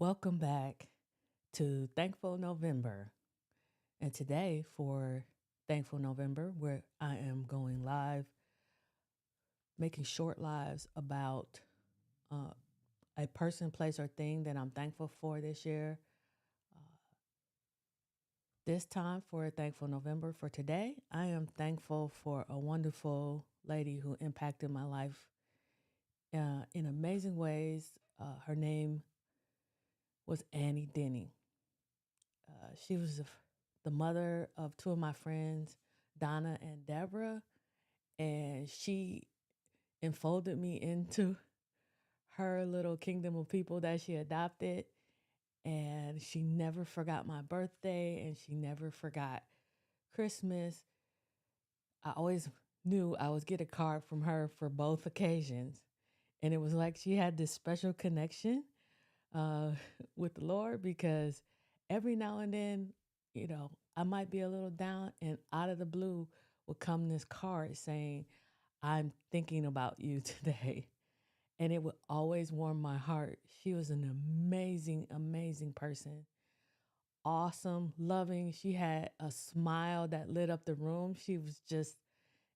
Welcome back to Thankful November. And today, for Thankful November, where I am going live, making short lives about uh, a person, place, or thing that I'm thankful for this year. Uh, this time for Thankful November, for today, I am thankful for a wonderful lady who impacted my life in amazing ways. Her name was Denny. She was the mother of two of my friends, Donna and Deborah, and she enfolded me into her little kingdom of people that she adopted. And she never forgot my birthday, and she never forgot Christmas. I always knew I was get a card from her for both occasions, and it was like she had this special connection uh, with the Lord because every now and then, I might be a little down, and out of the blue will come this card saying, I'm thinking about you today. And it would always warm my heart. She was an amazing, amazing person. Awesome, loving. She had a smile that lit up the room. She was just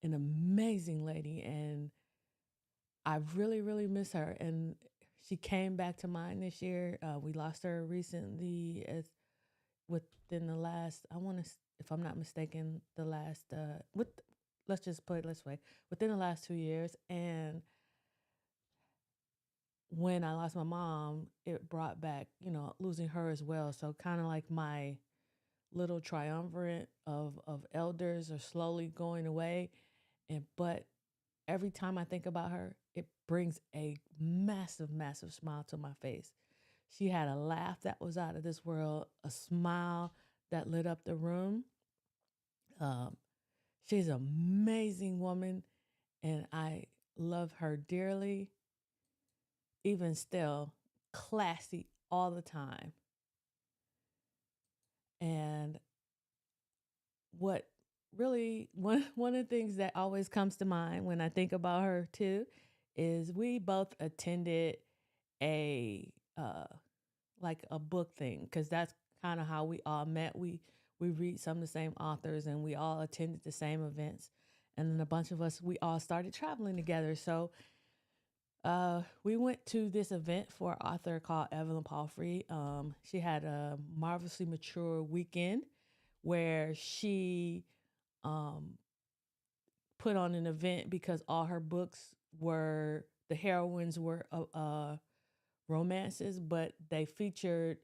an amazing lady. And I really, really miss her. And she came back to mind this year. We lost her recently, within the last, if I'm not mistaken, let's just put it this way, within the last 2 years. And when I lost my mom, it brought back, losing her as well. So kind of like my little triumvirate of elders are slowly going away. But every time I think about her, it brings a massive, massive smile to my face. She had a laugh that was out of this world, a smile that lit up the room. Um, she's an amazing woman, and I love her dearly. Even still, classy all the time. And what really one of the things that always comes to mind when I think about her too is we both attended a like a book thing because that's kind of how we all met. We read some of the same authors and we all attended the same events, and then a bunch of us we all started traveling together. So we went to this event for an author called Evelyn Palfrey. She had a marvelously mature weekend where she um, put on an event because all her books were the heroines were romances, but they featured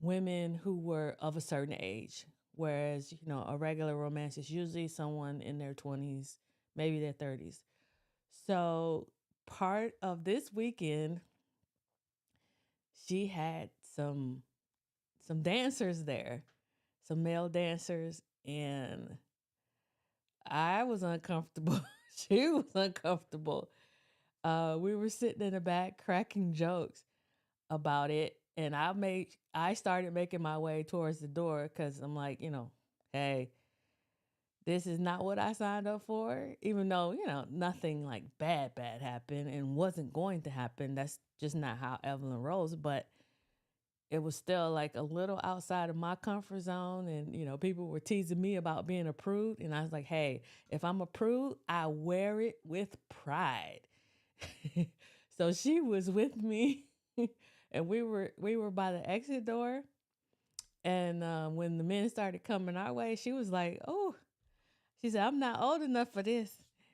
women who were of a certain age. Whereas, a regular romance is usually someone in their 20s, maybe their 30s. So, part of this weekend, she had some dancers there, some male dancers, and I was uncomfortable. She was uncomfortable. We were sitting in the back cracking jokes about it, and I started making my way towards the door because I'm like, hey, this is not what I signed up for. Even though nothing like bad happened and wasn't going to happen. That's just not how Evelyn rolls. But it was still like a little outside of my comfort zone, and people were teasing me about being a prude, and I was like, hey, if I'm a prude, I wear it with pride. So she was with me, and we were by the exit door. And when the men started coming our way, she was like, oh, she said, I'm not old enough for this.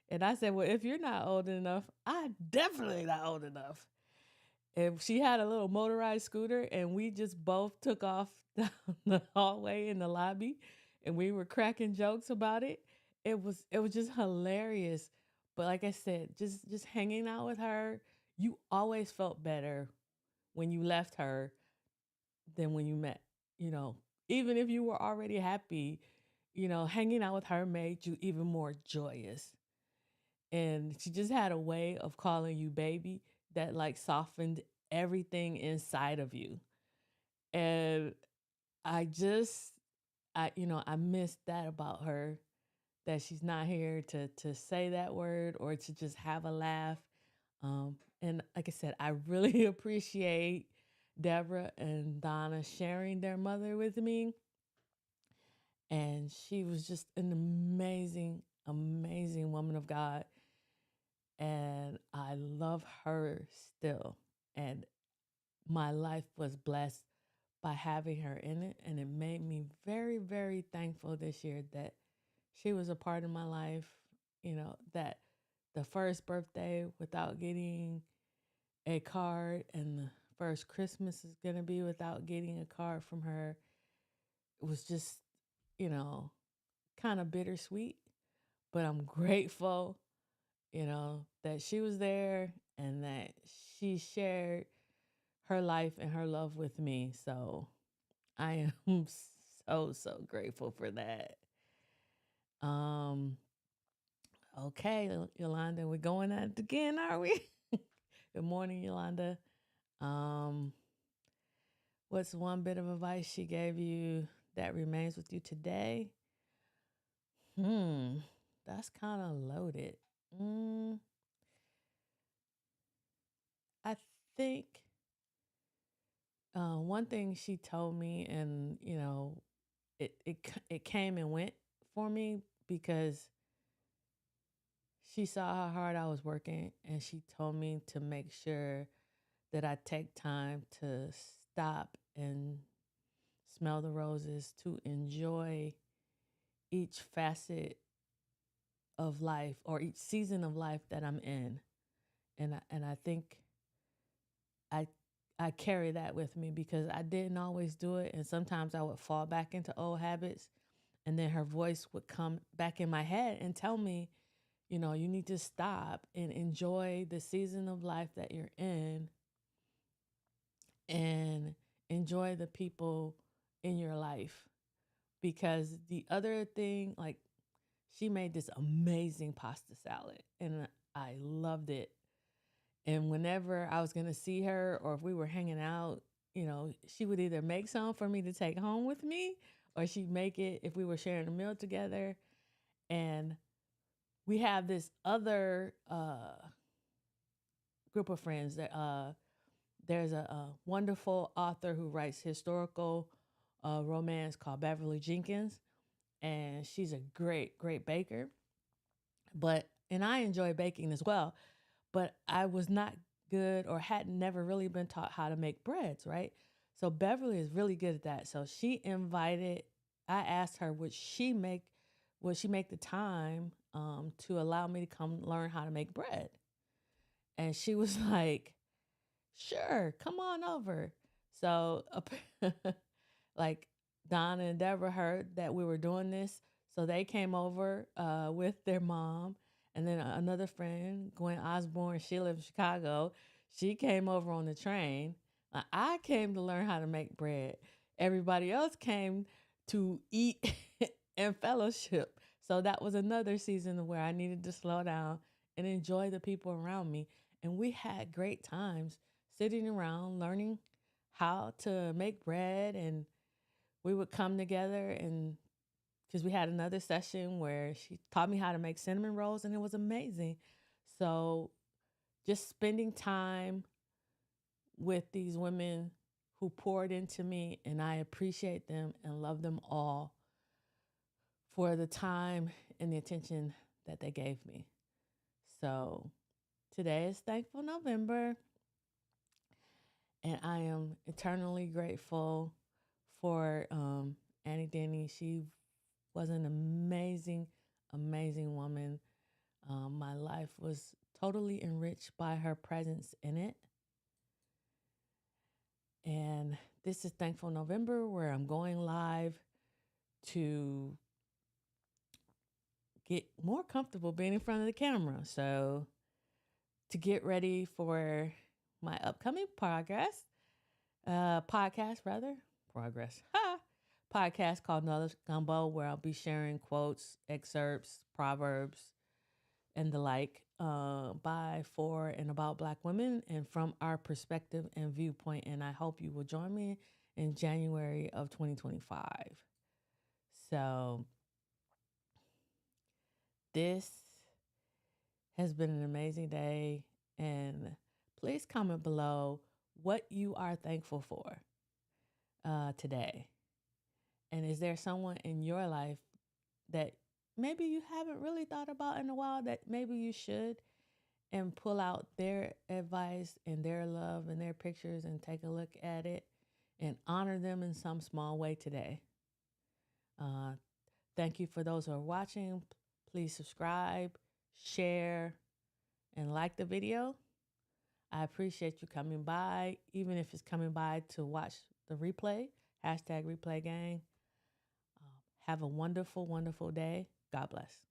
And I said, well, if you're not old enough, I definitely not old enough. And she had a little motorized scooter, and we just both took off down the hallway in the lobby, and we were cracking jokes about it. It was just hilarious. But like I said, just hanging out with her, you always felt better when you left her than when you met. You know, even if you were already happy, hanging out with her made you even more joyous. And she just had a way of calling you baby that like softened everything inside of you. And I just I miss that about her, that she's not here to say that word or to just have a laugh. And like I said, I really appreciate Deborah and Donna sharing their mother with me. And she was just an amazing, amazing woman of God. And I love her still. And my life was blessed by having her in it. And it made me very, very thankful this year that she was a part of my life. You know, that the first birthday without getting a card and the first Christmas is going to be without getting a card from her. It was just, you know, kind of bittersweet, but I'm grateful, that she was there and that she shared her life and her love with me. So I am so, so grateful for that. Um, okay, Yolanda, we're going at it again, are we? Good morning, Yolanda. Um, what's one bit of advice she gave you that remains with you today? Hmm, that's kind of loaded. Mm, I think one thing she told me, and it came and went for me because she saw how hard I was working, and she told me to make sure that I take time to stop and smell the roses, to enjoy each facet of life or each season of life that I'm in. And I think I I carry that with me because I didn't always do it, and sometimes I would fall back into old habits, and then her voice would come back in my head and tell me, you need to stop and enjoy the season of life that you're in and enjoy the people in your life. Because the other thing, like, she made this amazing pasta salad and I loved it. And whenever I was going to see her or if we were hanging out, she would either make some for me to take home with me or she'd make it if we were sharing a meal together. And we have this other group of friends that there's a wonderful author who writes historical romance called Beverly Jenkins, and she's a great, great baker. And I enjoy baking as well, but I was not good or had never really been taught how to make breads, right? So Beverly is really good at that. So I asked her, would she make the time to allow me to come learn how to make bread? And she was like, sure, come on over. So, like, Donna and Deborah heard that we were doing this. So they came over with their mom. And then another friend, Gwen Osborne, she lives in Chicago. She came over on the train. I came to learn how to make bread. Everybody else came to eat and fellowship. So that was another season where I needed to slow down and enjoy the people around me. And we had great times sitting around learning how to make bread. And we would come together, and because we had another session where she taught me how to make cinnamon rolls, and it was amazing. So just spending time with these women who poured into me, and I appreciate them and love them all for the time and the attention that they gave me. So today is Thankful November, and I am eternally grateful for Annie Denny. She was an amazing, amazing woman. My life was totally enriched by her presence in it. And this is Thankful November, where I'm going live to get more comfortable being in front of the camera. So, to get ready for my upcoming podcast rather, progress, podcast called Knowledge Gumbo, where I'll be sharing quotes, excerpts, proverbs, and the like by, for, and about Black women and from our perspective and viewpoint. And I hope you will join me in January of 2025. So this has been an amazing day. And please comment below what you are thankful for today. And is there someone in your life that maybe you haven't really thought about in a while that maybe you should, and pull out their advice and their love and their pictures and take a look at it and honor them in some small way today. Thank you for those who are watching. Please subscribe, share, and like the video. I appreciate you coming by, even if it's coming by to watch the replay, #replay gang. Have a wonderful, wonderful day. God bless.